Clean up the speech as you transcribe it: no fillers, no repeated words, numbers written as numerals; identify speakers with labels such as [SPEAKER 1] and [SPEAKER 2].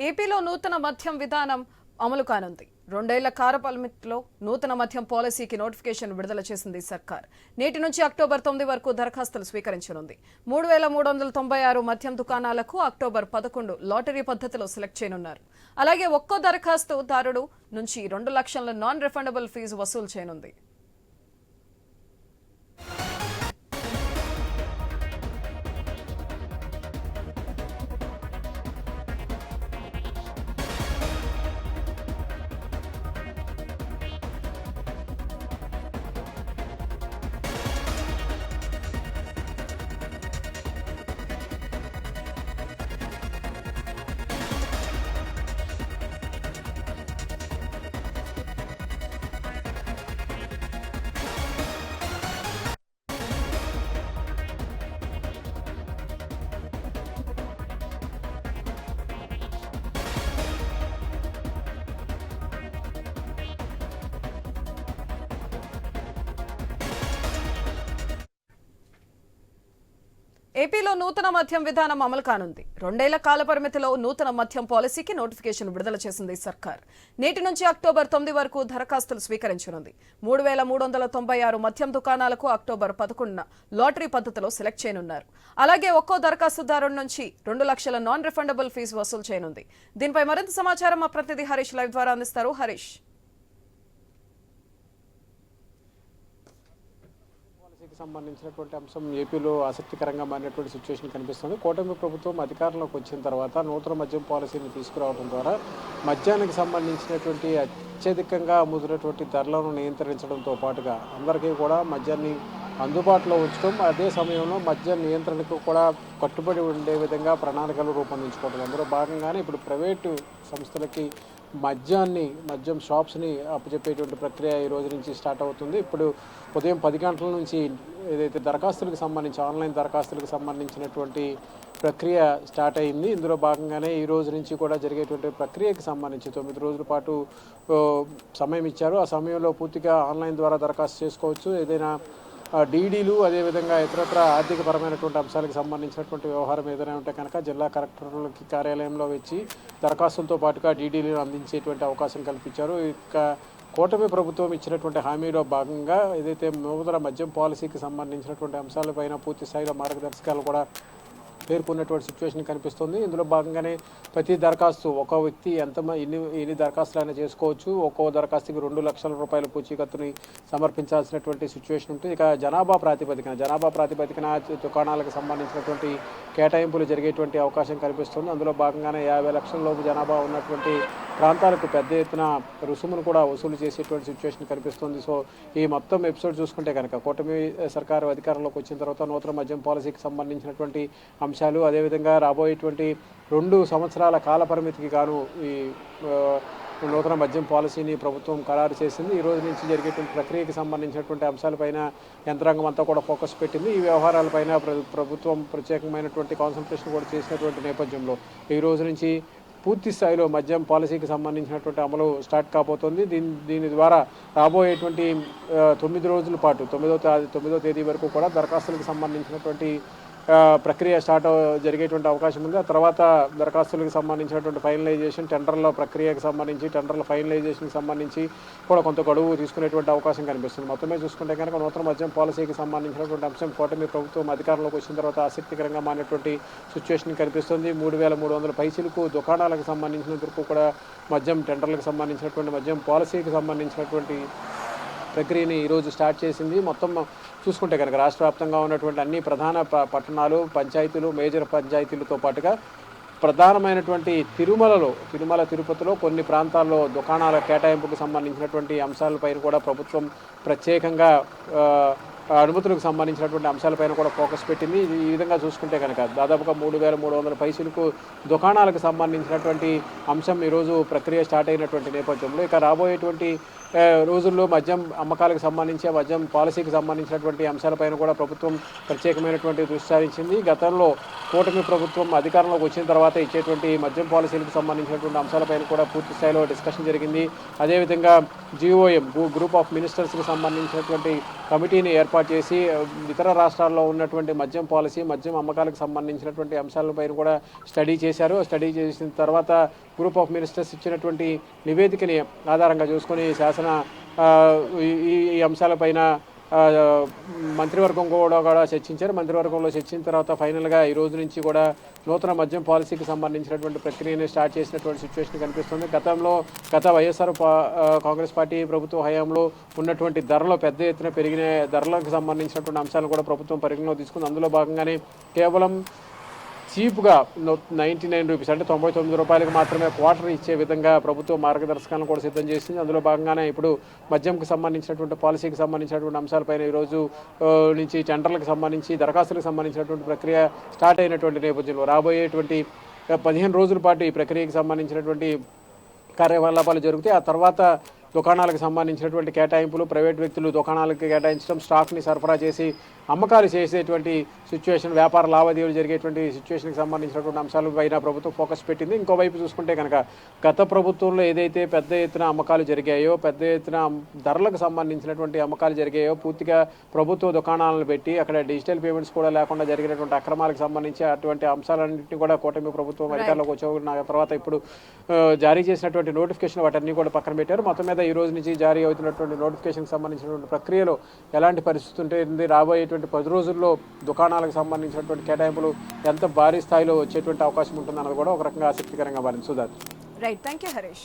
[SPEAKER 1] ఏపీలో నూతన మద్యం విధానం అమలు కానుంది. 2 ఏళ్ల కాల పరిమితిలో నూతన మద్యం పాలసీకి నోటిఫికేషన్ విడుదల చేసింది సర్కార్. నేటి నుంచి అక్టోబర్ 9 వరకు దరఖాస్తులు స్వీకరించనుంది. 3396 మద్యం దుకాణాలకు అక్టోబర్ 11 లాటరీ పద్ధతిలో సెలెక్ట్ చేయనున్నారు. అలాగే ఒక్కో దరఖాస్తుదారుడు నుంచి 2 లక్షల నాన్ రిఫండబుల్ ఫీజు వసూలు చేయనుంది. ఏపీలో నూతన మద్యం విధానం అమలు కానుంది. 2 ఏళ్ల కాల పరిమితిలో నూతన మద్యం పాలసీకి నోటిఫికేషన్ విడుదల చేసింది సర్కార్. నేటి నుంచి అక్టోబర్ 9 వరకు దరఖాస్తులు స్వీకరించనుంది. 3396 మద్యం దుకాణాలకు అక్టోబర్ 11 లాటరీ పద్ధతిలో సెలెక్ట్ చేయనున్నారు. అలాగే ఒక్కో దరఖాస్తుదారుడి నుంచి 2 లక్షల నాన్ రిఫండబుల్ ఫీజు వసూలు చేయనుంది. దీనిపై మరింత సమాచారం మా ప్రతినిధి హరీష్ లైవ్ ద్వారా అందిస్తారు. హరీష్,
[SPEAKER 2] సంబంధించినటువంటి అంశం ఏపీలో ఆసక్తికరంగా మారినటువంటి సిచ్యువేషన్ కనిపిస్తుంది. కూటమి ప్రభుత్వం అధికారంలోకి వచ్చిన తర్వాత నూతన మద్యం పాలసీని తీసుకురావడం ద్వారా మద్యానికి సంబంధించినటువంటి అత్యధికంగా అమ్ముతున్నటువంటి ధరలను నియంత్రించడంతో పాటుగా అందరికీ కూడా మద్యాన్ని అందుబాటులో ఉంచడం, అదే సమయంలో మద్య నియంత్రణకు కూడా కట్టుబడి ఉండే విధంగా ప్రణాళికలు రూపొందించుకోవడం. అందులో భాగంగానే ఇప్పుడు ప్రైవేటు సంస్థలకి మద్యం షాప్స్ని అప్పచెప్పేటువంటి ప్రక్రియ ఈ రోజు నుంచి స్టార్ట్ అవుతుంది. ఇప్పుడు ఉదయం 10 గంటల నుంచి ఏదైతే దరఖాస్తులకు సంబంధించి ఆన్లైన్ దరఖాస్తులకు సంబంధించినటువంటి ప్రక్రియ స్టార్ట్ అయింది. ఇందులో భాగంగానే ఈ రోజు నుంచి కూడా జరిగేటువంటి ప్రక్రియకి సంబంధించి 9 రోజుల పాటు సమయం ఇచ్చారు. ఆ సమయంలో పూర్తిగా ఆన్లైన్ ద్వారా దరఖాస్తు చేసుకోవచ్చు. ఏదైనా డీడీలు, అదేవిధంగా ఇతరత్ర ఆర్థికపరమైనటువంటి అంశాలకు సంబంధించినటువంటి వ్యవహారం ఏదైనా ఉంటే కనుక జిల్లా కలెక్టర్లకి కార్యాలయంలో వచ్చి దరఖాస్తులతో పాటుగా డీడీలను అందించేటువంటి అవకాశం కల్పించారు. ఇక కూటమి ప్రభుత్వం ఇచ్చినటువంటి హామీలో భాగంగా ఏదైతే నూతన మద్యం పాలసీకి సంబంధించినటువంటి అంశాలపైన పూర్తి స్థాయిలో మార్గదర్శకాలు కూడా పేర్కొన్నటువంటి సిచ్యువేషన్ కనిపిస్తుంది. ఇందులో భాగంగానే ప్రతి దరఖాస్తు ఒక వ్యక్తి ఎన్ని దరఖాస్తులైనా చేసుకోవచ్చు. ఒక్కో దరఖాస్తుకి 2 లక్షల రూపాయల పూచీకత్తుని సమర్పించాల్సినటువంటి సిచ్యువేషన్ ఉంటుంది. ఇక జనాభా ప్రాతిపదికన దుకాణాలకు సంబంధించినటువంటి కేటాయింపులు జరిగేటువంటి అవకాశం కనిపిస్తుంది. అందులో భాగంగానే 50 లక్షల లోపు జనాభా ఉన్నటువంటి ప్రాంతాలకు పెద్ద ఎత్తున రుసుమును కూడా వసూలు చేసేటువంటి సిచ్యువేషన్ కనిపిస్తుంది. సో ఈ మొత్తం ఎపిసోడ్ చూసుకుంటే కనుక కూటమి సర్కారు అధికారంలోకి వచ్చిన తర్వాత నూతన మద్యం పాలసీకి సంబంధించినటువంటి అంశాలు, అదేవిధంగా రాబోయేటువంటి 2 సంవత్సరాల కాల పరిమితికి గాను ఈ నూతన మద్యం పాలసీని ప్రభుత్వం ఖరారు చేసింది. ఈ రోజు నుంచి జరిగేటువంటి ప్రక్రియకి సంబంధించినటువంటి అంశాలపైన యంత్రాంగం అంతా కూడా ఫోకస్ పెట్టింది. ఈ వ్యవహారాలపైన ప్రభుత్వం ప్రత్యేకమైనటువంటి కాన్సంట్రేషన్ కూడా చేసినటువంటి నేపథ్యంలో ఈ రోజు నుంచి పూర్తి స్థాయిలో మద్యం పాలసీకి సంబంధించినటువంటి అమలు స్టార్ట్ కాబోతోంది. దీని ద్వారా రాబోయేటువంటి 9 రోజుల పాటు 9వ తేదీ వరకు కూడా దరఖాస్తులకు సంబంధించినటువంటి ప్రక్రియ జరిగేటువంటి అవకాశం ఉంది. ఆ తర్వాత దరఖాస్తులకు సంబంధించినటువంటి ఫైనలైజేషన్, టెండర్ల ప్రక్రియకు సంబంధించి టెండర్ల ఫైనలైజేషన్కి సంబంధించి కూడా కొంత గడువు తీసుకునేటువంటి అవకాశం కనిపిస్తుంది. మొత్తమే చూసుకుంటే కనుక నూతన మద్యం పాలసీకి సంబంధించినటువంటి అంశం కూటమి ప్రభుత్వం అధికారంలోకి వచ్చిన తర్వాత ఆసక్తికరంగా మారినటువంటి సిచ్యువేషన్ కనిపిస్తుంది. 3300 పైసలకు దుకాణాలకు సంబంధించినందుకు కూడా మద్యం టెండర్లకు సంబంధించినటువంటి మద్యం పాలసీకి సంబంధించినటువంటి ప్రక్రియని ఈరోజు స్టార్ట్ చేసింది. మొత్తం చూసుకుంటే కనుక రాష్ట్ర వ్యాప్తంగా ఉన్నటువంటి అన్ని ప్రధాన పట్టణాలు, పంచాయతీలు, మేజర్ పంచాయతీలతో పాటుగా ప్రధానమైనటువంటి తిరుపతిలో కొన్ని ప్రాంతాల్లో దుకాణాల కేటాయింపుకు సంబంధించినటువంటి అంశాలపైన కూడా ప్రభుత్వం ప్రత్యేకంగా అనుమతులకు సంబంధించినటువంటి అంశాలపైన కూడా ఫోకస్ పెట్టింది. ఈ విధంగా చూసుకుంటే కనుక దాదాపుగా 3300 పైసలకు దుకాణాలకు సంబంధించినటువంటి అంశం ఈరోజు ప్రక్రియ స్టార్ట్ అయినటువంటి నేపథ్యంలో ఇక రాబోయేటువంటి రోజుల్లో మద్యం అమ్మకాలకు సంబంధించి మద్యం పాలసీకి సంబంధించినటువంటి అంశాలపైన కూడా ప్రభుత్వం ప్రత్యేకమైనటువంటి దృష్టి సారించింది. గతంలో కూటమి ప్రభుత్వం అధికారంలోకి వచ్చిన తర్వాత ఇచ్చేటువంటి మద్యం పాలసీలకు సంబంధించినటువంటి అంశాలపైన కూడా పూర్తి స్థాయిలో డిస్కషన్ జరిగింది. అదేవిధంగా GOM గ్రూప్ ఆఫ్ మినిస్టర్స్కి సంబంధించినటువంటి కమిటీని ఏర్పాటు చేసి ఇతర రాష్ట్రాల్లో ఉన్నటువంటి మద్యం పాలసీ మద్యం అమ్మకాలకు సంబంధించినటువంటి అంశాలపైన కూడా స్టడీ చేశారు. స్టడీ చేసిన తర్వాత గ్రూప్ ఆఫ్ మినిస్టర్స్ ఇచ్చినటువంటి నివేదికని ఆధారంగా చూసుకొని ఈ అంశాలపైన మంత్రివర్గం కూడా చర్చించారు. మంత్రివర్గంలో చర్చించిన తర్వాత ఫైనల్గా ఈ రోజు నుంచి కూడా నూతన మద్యం పాలసీకి సంబంధించినటువంటి ప్రక్రియని స్టార్ట్ చేసినటువంటి సిచ్యువేషన్ కనిపిస్తుంది. గత వైఎస్ఆర్ కాంగ్రెస్ పార్టీ ప్రభుత్వ హయాంలో ఉన్నటువంటి ధరలు పెద్ద ఎత్తున పెరిగిన ధరలకు సంబంధించినటువంటి అంశాలను కూడా ప్రభుత్వం పరిగణలో తీసుకుంది. అందులో భాగంగానే కేవలం చీప్గా 99 రూపీస్ అంటే 99 రూపాయలకు మాత్రమే క్వార్టర్ ఇచ్చే విధంగా ప్రభుత్వం మార్గదర్శకాలను కూడా సిద్ధం చేసింది. అందులో భాగంగానే ఇప్పుడు మద్యంకి సంబంధించినటువంటి పాలసీకి సంబంధించినటువంటి అంశాలపైన ఈరోజు నుంచి టెండర్లకు సంబంధించి దరఖాస్తులకు సంబంధించినటువంటి ప్రక్రియ స్టార్ట్ అయినటువంటి నేపథ్యంలో రాబోయేటువంటి 15 రోజుల పాటు ఈ ప్రక్రియకి సంబంధించినటువంటి కార్యకలాపాలు జరుగుతాయి. ఆ తర్వాత దుకాణాలకు సంబంధించినటువంటి కేటాయింపులు, ప్రైవేట్ వ్యక్తులు దుకాణాలకు కేటాయించడం, స్టాక్ని సరఫరా చేసి అమ్మకాలు చేసేటువంటి సిచ్యువేషన్, వ్యాపార లావాదేవీలు జరిగేటువంటి సిచ్యువేషన్కి సంబంధించినటువంటి అంశాలపైన ప్రభుత్వం ఫోకస్ పెట్టింది. ఇంకోవైపు చూసుకుంటే కనుక గత ప్రభుత్వంలో ఏదైతే పెద్ద ఎత్తున అమ్మకాలు జరిగాయో, పెద్ద ఎత్తున ధరలకు సంబంధించినటువంటి అమ్మకాలు జరిగాయో, పూర్తిగా ప్రభుత్వ దుకాణాలను పెట్టి అక్కడ డిజిటల్ పేమెంట్స్ కూడా లేకుండా జరిగినటువంటి అక్రమాలకు సంబంధించి అటువంటి అంశాలన్నింటినీ కూడా కూటమి ప్రభుత్వం అధికారంలోకి వచ్చిన తర్వాత ఇప్పుడు జారీ చేసినటువంటి నోటిఫికేషన్ వాటన్నీ కూడా పక్కన పెట్టారు. మొత్తం మీద ఈ రోజు నుంచి జారీ అవుతున్నటువంటి నోటిఫికేషన్కి సంబంధించినటువంటి ప్రక్రియలో ఎలాంటి పరిస్థితి ఉంటుంది, రాబోయేటువంటి 10 రోజుల్లో దుకాణాలకు సంబంధించినటువంటి కేటాయింపులు ఎంత భారీ స్థాయిలో వచ్చేటువంటి అవకాశం ఉంటుందన్నది కూడా ఒక రకంగా ఆసక్తికరంగా మారింది. సుధాత్.
[SPEAKER 1] Right, thank you Harish.